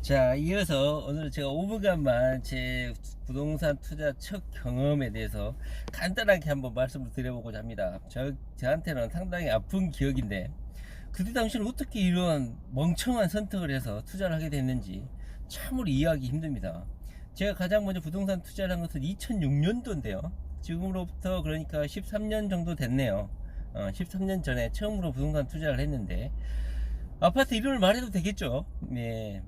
자, 이어서 오늘 제가 5분간만 제 부동산 투자 첫 경험에 대해서 간단하게 한번 말씀을 드려보고자 합니다. 저한테는 상당히 아픈 기억인데, 그때 당시는 어떻게 이런 멍청한 선택을 해서 투자를 하게 됐는지 참으로 이해하기 힘듭니다. 제가 가장 먼저 부동산 투자를 한 것은 2006년도인데요. 지금으로부터 그러니까 13년 정도 됐네요. 13년 전에 처음으로 부동산 투자를 했는데, 아파트 이름을 말해도 되겠죠? 네.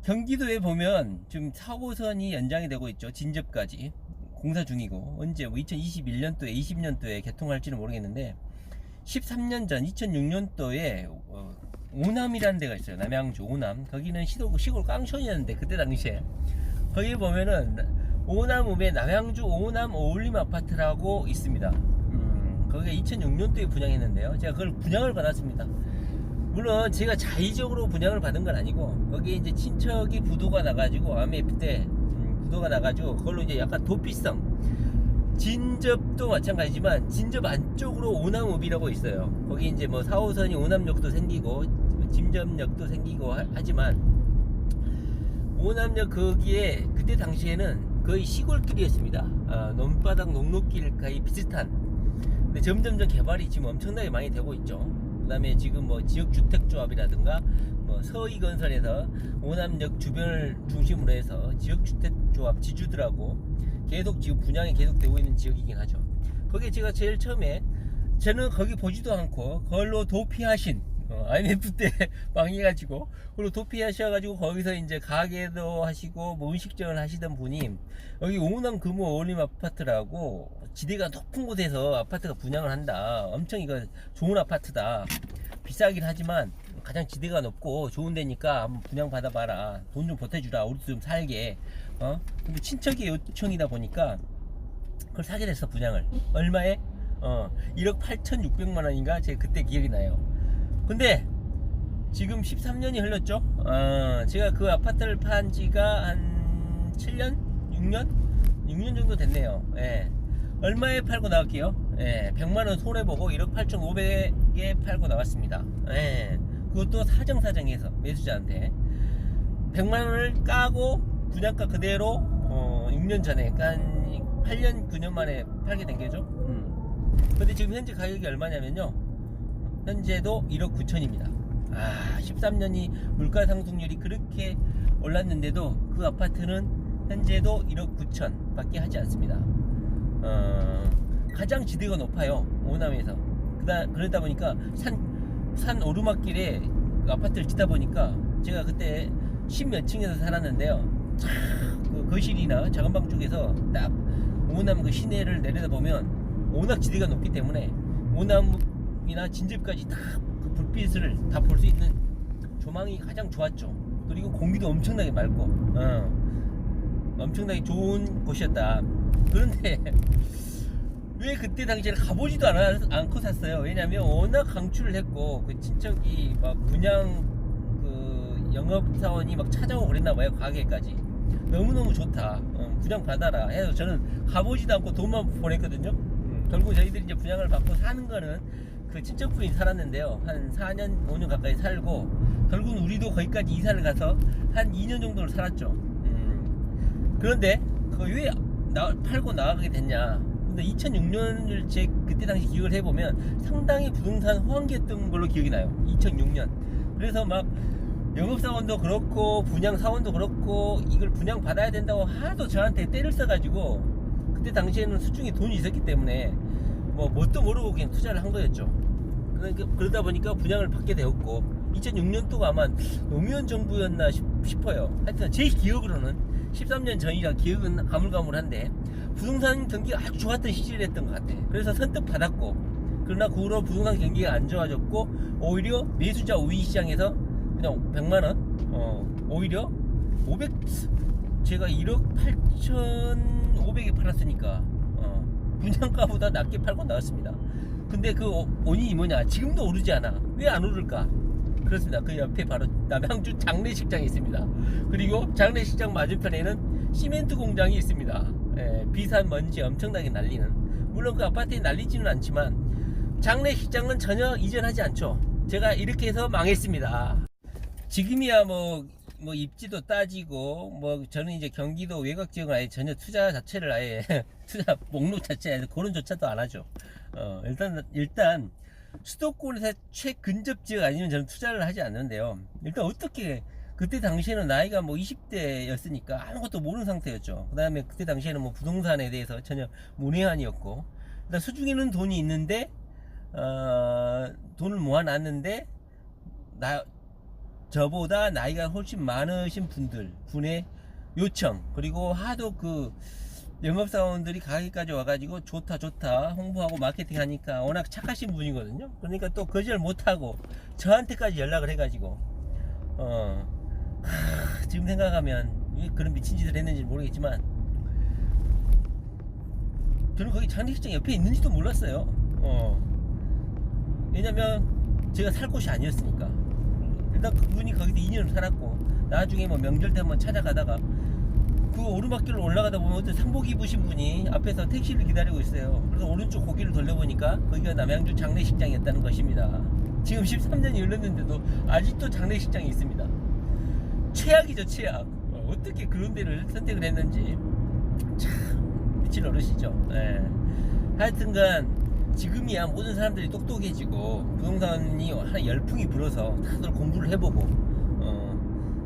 경기도에 보면 지금 4호선이 연장이 되고 있죠. 진접까지 공사 중이고, 언제 뭐 2021년도에 20년도에 개통할지는 모르겠는데, 13년 전 2006년도에 오남이라는 데가 있어요. 남양주 오남. 거기는 시골 깡촌이었는데, 그때 당시에 거기 보면은 오남읍에 남양주 오남 어울림 아파트라고 있습니다. 거기가 2006년도에 분양했는데요. 제가 그걸 분양을 받았습니다. 물론 제가 자의적으로 분양을 받은 건 아니고, 거기에 이제 친척이 부도가 나가지고, IMF 때 부도가 나가지고, 그걸로 이제 약간 도피성, 진접도 마찬가지지만 진접 안쪽으로 오남읍이라고 있어요. 거기 이제 뭐 4호선이 오남역도 생기고 진접역도 생기고 하지만, 오남역 거기에 그때 당시에는 거의 시골길이었습니다. 논바닥 농로길 거의 비슷한. 근데 점점점 개발이 지금 엄청나게 많이 되고 있죠. 그 다음에 지금 뭐 지역주택조합이라든가 뭐 서희건설에서 오남역 주변을 중심으로 해서 지역주택조합 지주들하고 계속 지금 분양이 계속되고 있는 지역이긴 하죠. 거기에 제가 제일 처음에, 저는 거기 보지도 않고 그걸로 도피하신, IMF 때 망해가지고 그걸로 도피하셔가지고 거기서 이제 가게도 하시고 뭐 음식점을 하시던 분이, 여기 오남 금호 어울림 아파트라고 지대가 높은 곳에서 아파트가 분양을 한다. 엄청 이거 좋은 아파트다. 비싸긴 하지만 가장 지대가 높고 좋은 데니까 한번 분양 받아봐라. 돈 좀 보태주라. 우리도 좀 살게. 근데 친척의 요청이다 보니까 그걸 사게 됐어, 분양을. 얼마에? 1억 8,600만 원인가? 제가 그때 기억이 나요. 근데 지금 13년이 흘렀죠. 제가 그 아파트를 판 지가 한 7년? 6년 정도 됐네요. 예. 얼마에 팔고 나갈게요? 예, 100만원 손해보고 1억 8,500에 팔고 나왔습니다. 예, 그것도 사정사정해서 매수자한테 100만원을 까고 분양가 그대로 6년 전에, 그러니까 한 8년 9년 만에 팔게 된 거죠. 근데 지금 현재 가격이 얼마냐면요, 현재도 1억 9천입니다 13년이 물가 상승률이 그렇게 올랐는데도 그 아파트는 현재도 1억 9천 밖에 하지 않습니다. 가장 지대가 높아요, 오남에서. 그러다 보니까 산 오르막길에 그 아파트를 짓다 보니까, 제가 그때 10몇 층에서 살았는데요, 그 거실이나 작은방 쪽에서 딱 오남 그 시내를 내려다보면 워낙 지대가 높기 때문에 오남이나 진접까지 다 그 불빛을 다 볼 수 있는 조망이 가장 좋았죠. 그리고 공기도 엄청나게 맑고 엄청나게 좋은 곳이었다. 그런데 왜 그때 당시에는 가보지도 않고 샀어요? 왜냐면 워낙 강추를 했고, 그 친척이 막 분양 그 영업사원이 막 찾아오고 그랬나봐요. 가게까지 너무너무 좋다, 분양 받아라 해서 저는 가보지도 않고 돈만 보냈거든요. 결국 저희들이 이제 분양을 받고 사는 거는 그 친척분이 살았는데요, 한 4년 5년 가까이 살고, 결국은 우리도 거기까지 이사를 가서 한 2년 정도를 살았죠. 그런데 왜 팔고 나가게 됐냐. 근데 2006년을 제 그때 당시 기억을 해보면 상당히 부동산 호황기였던 걸로 기억이 나요. 2006년. 그래서 막 영업사원도 그렇고 분양사원도 그렇고 이걸 분양 받아야 된다고 하도 저한테 때를 써가지고, 그때 당시에는 수중에 돈이 있었기 때문에 뭐 뭣도 모르고 그냥 투자를 한 거였죠. 그러다 보니까 분양을 받게 되었고, 2006년도가 아마 노무현 정부였나 싶어요. 하여튼 제 기억으로는 13년 전이라 기억은 가물가물한데, 부동산 경기가 아주 좋았던 시절이었던 것 같아. 그래서 선뜻 받았고, 그러나 그 후로 부동산 경기가 안 좋아졌고, 오히려 매수자 우위 시장에서 그냥 100만원, 오히려 500, 제가 1억 8,500에 팔았으니까 분양가보다 낮게 팔고 나왔습니다. 근데 그 원인이 뭐냐? 지금도 오르지 않아. 왜 안 오를까? 그렇습니다. 그 옆에 바로 남양주 장례식장이 있습니다. 그리고 장례식장 맞은편에는 시멘트 공장이 있습니다. 비산 먼지 엄청나게 날리는. 물론 그 아파트에 날리지는 않지만 장례식장은 전혀 이전하지 않죠. 제가 이렇게 해서 망했습니다. 지금이야 뭐 뭐 입지도 따지고 뭐 저는 이제 경기도 외곽 지역은 아예 전혀 투자 자체를 아예 투자 목록 자체에 거론조차도 안 하죠. 일단 수도권에서 최근접 지역 아니면 저는 투자를 하지 않는데요. 일단 어떻게 그때 당시에는 나이가 뭐 20대였으니까 아무것도 모르는 상태였죠. 그 다음에 그때 당시에는 뭐 부동산에 대해서 전혀 문외한이었고, 일단 수중에는 돈이 있는데 돈을 모아놨는데 저보다 나이가 훨씬 많으신 분의 요청, 그리고 하도 그 영업사원들이 가게까지 와가지고 좋다 홍보하고 마케팅 하니까 워낙 착하신 분이거든요. 그러니까 또 거절 못하고 저한테까지 연락을 해가지고 지금 생각하면 왜 그런 미친 짓을 했는지 모르겠지만 저는 거기 장례식장 옆에 있는지도 몰랐어요. 왜냐면 제가 살 곳이 아니었으니까. 일단 그분이 거기서 2년을 살았고, 나중에 뭐 명절 때 한번 찾아가다가 그 오르막길을 올라가다 보면 어떤 상복 입으신 분이 앞에서 택시를 기다리고 있어요. 그래서 오른쪽 고개를 돌려보니까 거기가 남양주 장례식장이었다는 것입니다. 지금 13년이 흘렀는데도 아직도 장례식장이 있습니다. 최악이죠, 최악. 어떻게 그런 데를 선택을 했는지 참 미친 어르시죠. 예. 하여튼간 지금이야 모든 사람들이 똑똑해지고 부동산이 하나 열풍이 불어서 다들 공부를 해보고,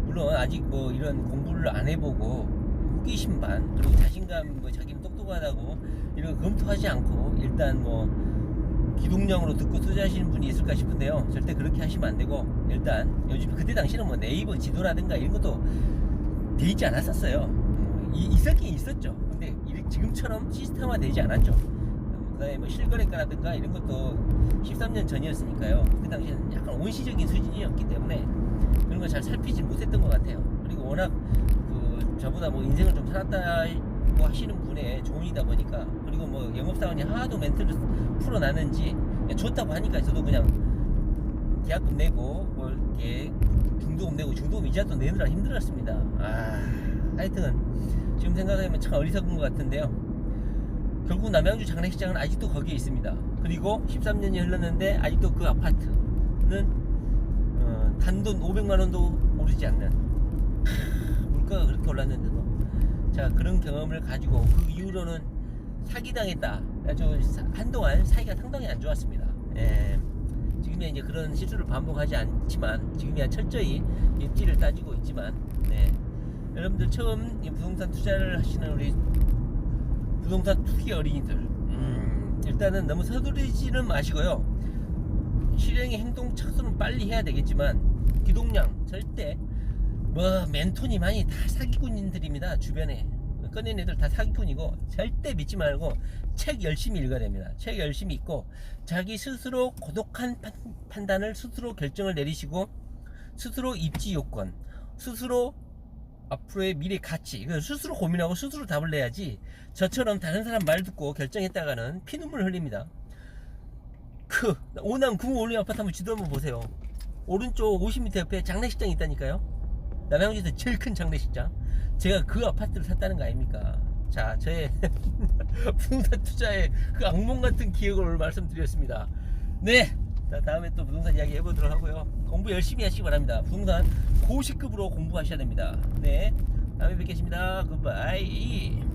물론 아직 뭐 이런 공부를 안 해보고 호기심 반, 그리고 자신감, 뭐 자기는 똑똑하다고 이런 거 검토하지 않고 일단 뭐 기동령으로 듣고 투자하시는 분이 있을까 싶은데요. 절대 그렇게 하시면 안 되고, 일단 요즘 그때 당시는 뭐 네이버 지도라든가 이런 것도 돼 있지 않았었어요. 있었긴 있었죠. 근데 지금처럼 시스템화 되지 않았죠. 그다음에 뭐 실거래가라든가 이런 것도 13년 전이었으니까요. 그때 당시에는 약간 원시적인 수준이었기 때문에 그런 걸 잘 살피지 못했던 것 같아요. 그리고 워낙 그 저보다 뭐 인생을 좀 살았다고 하시는 분의 조언이다 보니까, 그리고 뭐 영업사원이 하도 멘트를 풀어놨는지 좋다고 하니까 저도 그냥 계약금 내고 뭐 이렇게 중도금 내고 중도금 이자도 내느라 힘들었습니다. 하여튼 지금 생각하면 참 어리석은 것 같은데요. 결국 남양주 장례식장은 아직도 거기에 있습니다. 그리고 13년이 흘렀는데 아직도 그 아파트는 단돈 500만원도 오르지 않는, 물가가 그렇게 올랐는데도 자, 그런 경험을 가지고 그 이후로는 사기당했다. 아주 한동안 사이가 상당히 안 좋았습니다. 지금이야 이제 그런 실수를 반복하지 않지만, 지금이야 철저히 입지를 따지고 있지만, 여러분들 처음 부동산 투자를 하시는 우리 부동산 투기 어린이들, 일단은 너무 서두르지는 마시고요. 실행의 행동 착수는 빨리 해야 되겠지만 기동량 절대 뭐 멘토니만이 다 사기꾼들입니다. 주변에 꺼낸 애들 다 사기꾼이고, 절대 믿지 말고 책 열심히 읽어야 됩니다. 책 열심히 읽고 자기 스스로 고독한 판단을 스스로 결정을 내리시고, 스스로 입지 요건, 스스로 앞으로의 미래 가치, 스스로 고민하고 스스로 답을 내야지 저처럼 다른 사람 말 듣고 결정했다가는 피눈물 흘립니다. 그 오남 구모 올림 아파트 한번 지도 한번 보세요. 오른쪽 50m 옆에 장례식장이 있다니까요. 남양주에서 제일 큰 장례식장. 제가 그 아파트를 샀다는 거 아닙니까? 자, 저의 부동산 투자의 그 악몽 같은 기억을 오늘 말씀드렸습니다. 네, 자, 다음에 또 부동산 이야기 해보도록 하고요. 공부 열심히 하시기 바랍니다. 부동산 고시급으로 공부하셔야 됩니다. 네, 다음에 뵙겠습니다. 굿바이.